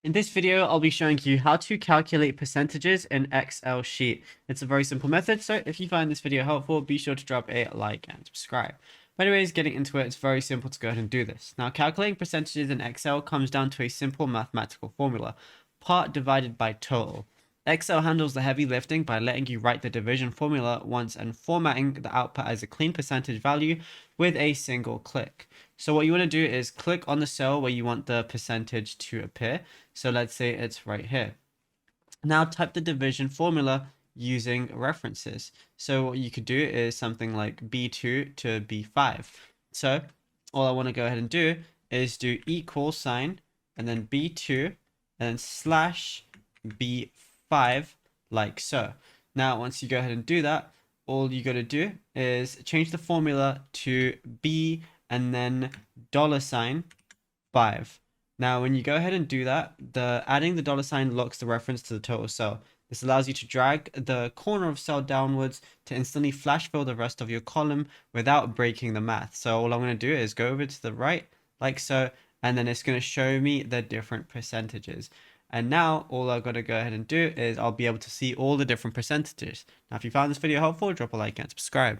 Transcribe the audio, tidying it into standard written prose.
In this video, I'll be showing you how to calculate percentages in Excel sheet. It's a very simple method, so if you find this video helpful, be sure to drop a like and subscribe. But anyways, getting into it, it's very simple to go ahead and do this. Now, calculating percentages in Excel comes down to a simple mathematical formula, part divided by total. Excel handles the heavy lifting by letting you write the division formula once and formatting the output as a clean percentage value with a single click. So what you want to do is click on the cell where you want the percentage to appear. So let's say it's right here. Now type the division formula using references. So what you could do is something like B2 to B5. So all I want to go ahead and do is do equal sign and then B2 and then slash B5 like so. Now once you go ahead and do that, all you got to do is change the formula to B and then $5. Now, when you go ahead and do that, adding the dollar sign locks the reference to the total cell. This allows you to drag the corner of cell downwards to instantly flash fill the rest of your column without breaking the math. So all I'm going to do is go over to the right like so, and then it's going to show me the different percentages. And now all I've got to go ahead and do is I'll be able to see all the different percentages. Now, if you found this video helpful, drop a like and subscribe.